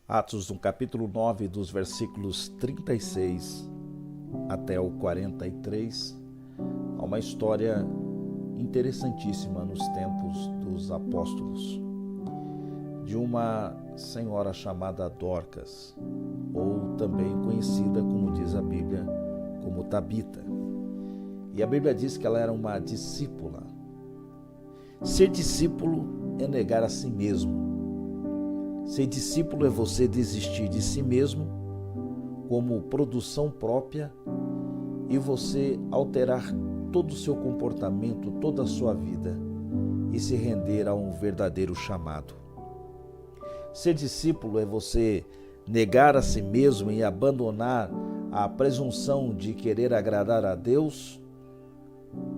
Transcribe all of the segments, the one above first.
Atos, no capítulo 9, dos versículos 36 até o 43, há uma história interessantíssima nos tempos dos apóstolos, de uma senhora chamada Dorcas, ou também conhecida, como diz a Bíblia, como Tabita. E a Bíblia diz que ela era uma discípula. Ser discípulo é negar a si mesmo. Ser discípulo é você desistir de si mesmo como produção própria e você alterar todo o seu comportamento, toda a sua vida e se render a um verdadeiro chamado. Ser discípulo é você negar a si mesmo e abandonar a presunção de querer agradar a Deus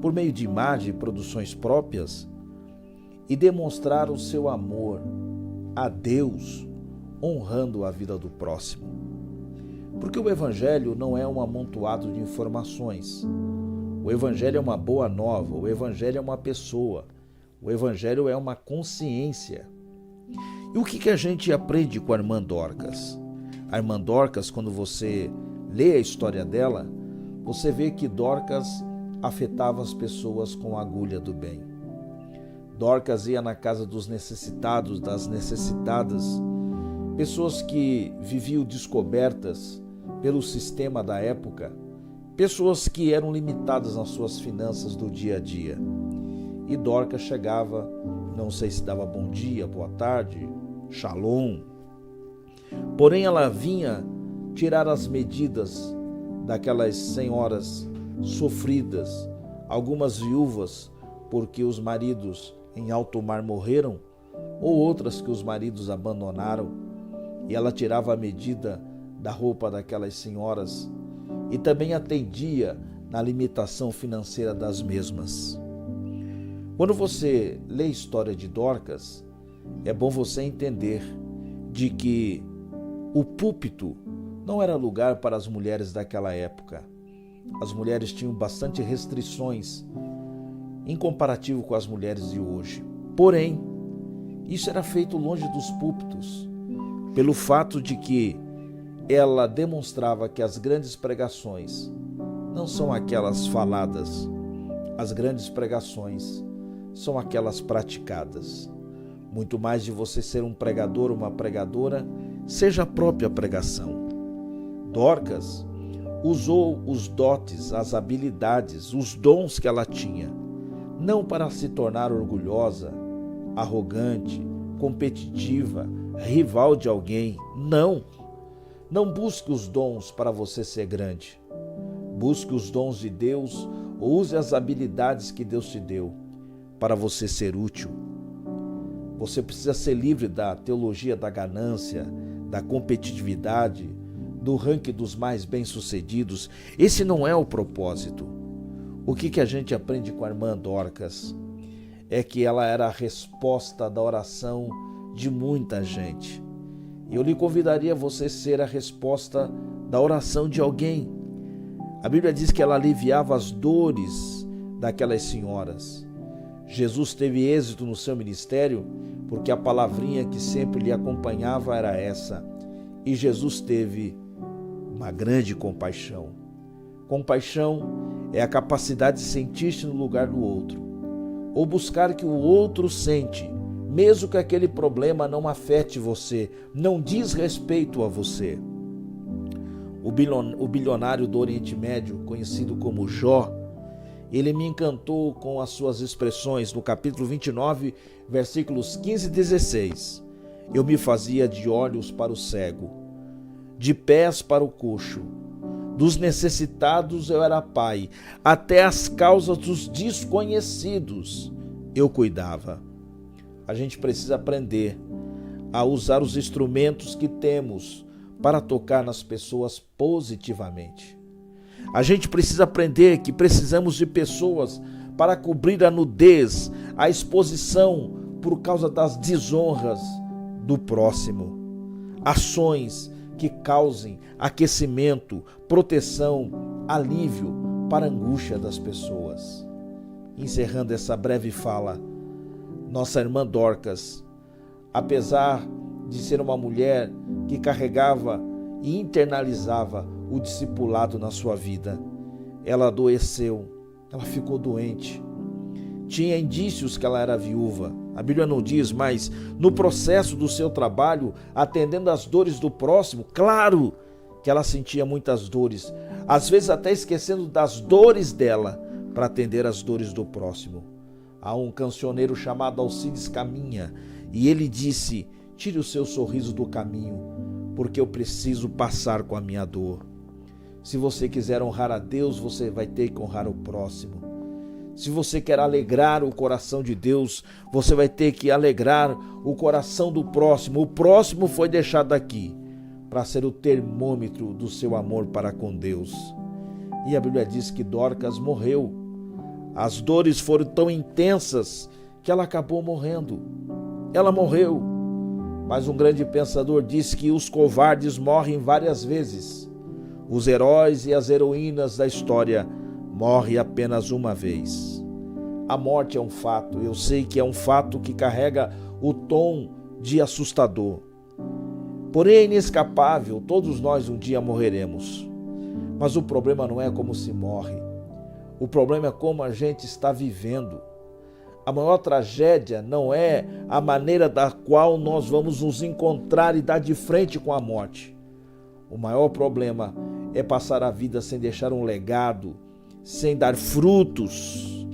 por meio de imagem e produções próprias e demonstrar o seu amor a Deus, honrando a vida do próximo. Porque o Evangelho não é um amontoado de informações. O Evangelho é uma boa nova, o Evangelho é uma pessoa, o Evangelho é uma consciência. E o que a gente aprende com a irmã Dorcas? A irmã Dorcas, quando você lê a história dela, você vê que Dorcas afetava as pessoas com a agulha do bem. Dorcas ia na casa dos necessitados, das necessitadas, pessoas que viviam descobertas pelo sistema da época, pessoas que eram limitadas nas suas finanças do dia a dia. E Dorcas chegava, não sei se dava bom dia, boa tarde, shalom. Porém, ela vinha tirar as medidas daquelas senhoras sofridas, algumas viúvas, porque os maridos em alto mar morreram, ou outras que os maridos abandonaram, e ela tirava a medida da roupa daquelas senhoras e também atendia na limitação financeira das mesmas. Quando você lê a história de Dorcas, é bom você entender de que o púlpito não era lugar para as mulheres daquela época. As mulheres tinham bastante restrições em comparativo com as mulheres de hoje. Porém, isso era feito longe dos púlpitos, pelo fato de que ela demonstrava que as grandes pregações não são aquelas faladas, as grandes pregações são aquelas praticadas. Muito mais de você ser um pregador ou uma pregadora, seja a própria pregação. Dorcas usou os dotes, as habilidades, os dons que ela tinha, não para se tornar orgulhosa, arrogante, competitiva, rival de alguém. Não. Não busque os dons para você ser grande. Busque os dons de Deus ou use as habilidades que Deus te deu para você ser útil. Você precisa ser livre da teologia da ganância, da competitividade, do ranking dos mais bem-sucedidos. Esse não é o propósito. O que a gente aprende com a irmã Dorcas é que ela era a resposta da oração de muita gente. E eu lhe convidaria a você ser a resposta da oração de alguém. A Bíblia diz que ela aliviava as dores daquelas senhoras. Jesus teve êxito no seu ministério porque a palavrinha que sempre lhe acompanhava era essa. E Jesus teve uma grande compaixão. Compaixão é a capacidade de sentir-se no lugar do outro, ou buscar que o outro sente, mesmo que aquele problema não afete você, não diz respeito a você. O bilionário do Oriente Médio, conhecido como Jó, ele me encantou com as suas expressões no capítulo 29, versículos 15 e 16. Eu me fazia de olhos para o cego, de pés para o coxo. Dos necessitados eu era pai, até as causas dos desconhecidos eu cuidava. A gente precisa aprender a usar os instrumentos que temos para tocar nas pessoas positivamente. A gente precisa aprender que precisamos de pessoas para cobrir a nudez, a exposição por causa das desonras do próximo. Ações que causem aquecimento, proteção, alívio para a angústia das pessoas. Encerrando essa breve fala, nossa irmã Dorcas, apesar de ser uma mulher que carregava e internalizava o discipulado na sua vida. Ela adoeceu, ela ficou doente. Tinha indícios que ela era viúva. A Bíblia não diz, mas no processo do seu trabalho, atendendo às dores do próximo, claro que ela sentia muitas dores, às vezes até esquecendo das dores dela para atender às dores do próximo. Há um cancioneiro chamado Alcides Caminha e ele disse: tire o seu sorriso do caminho, porque eu preciso passar com a minha dor. Se você quiser honrar a Deus, você vai ter que honrar o próximo. Se você quer alegrar o coração de Deus, você vai ter que alegrar o coração do próximo. O próximo foi deixado aqui para ser o termômetro do seu amor para com Deus. E a Bíblia diz que Dorcas morreu. As dores foram tão intensas que ela acabou morrendo. Ela morreu. Mas um grande pensador disse que os covardes morrem várias vezes. Os heróis e as heroínas da história morrem apenas uma vez. A morte é um fato. Eu sei que é um fato que carrega o tom de assustador. Porém é inescapável, todos nós um dia morreremos. Mas o problema não é como se morre. O problema é como a gente está vivendo. A maior tragédia não é a maneira da qual nós vamos nos encontrar e dar de frente com a morte. O maior problema é passar a vida sem deixar um legado, sem dar frutos.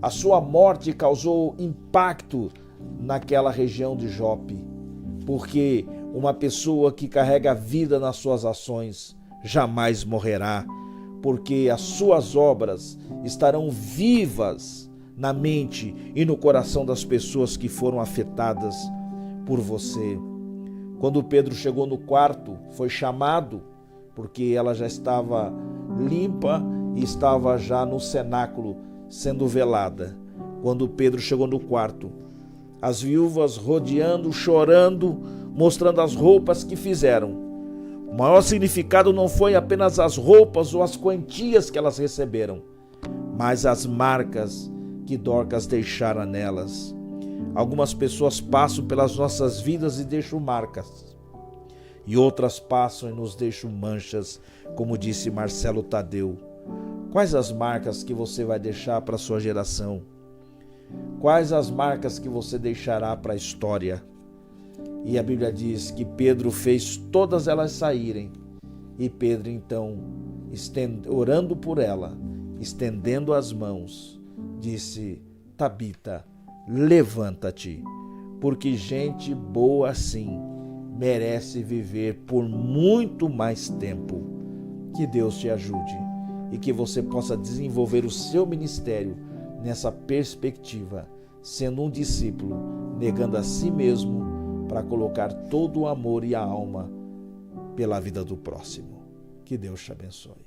A sua morte causou impacto naquela região de Jope, porque uma pessoa que carrega a vida nas suas ações jamais morrerá, porque as suas obras estarão vivas na mente e no coração das pessoas que foram afetadas por você. Quando Pedro chegou no quarto, foi chamado, porque ela já estava limpa e estava já no cenáculo sendo velada. Quando Pedro chegou no quarto, as viúvas rodeando, chorando, mostrando as roupas que fizeram. O maior significado não foi apenas as roupas ou as quantias que elas receberam, mas as marcas que Dorcas deixara nelas. Algumas pessoas passam pelas nossas vidas e deixam marcas, e outras passam e nos deixam manchas, como disse Marcelo Tadeu. Quais as marcas que você vai deixar para a sua geração? Quais as marcas que você deixará para a história? E a Bíblia diz que Pedro fez todas elas saírem. E Pedro então, orando por ela, estendendo as mãos, disse: Tabita, levanta-te, porque gente boa assim merece viver por muito mais tempo. Que Deus te ajude e que você possa desenvolver o seu ministério nessa perspectiva, sendo um discípulo, negando a si mesmo para colocar todo o amor e a alma pela vida do próximo. Que Deus te abençoe.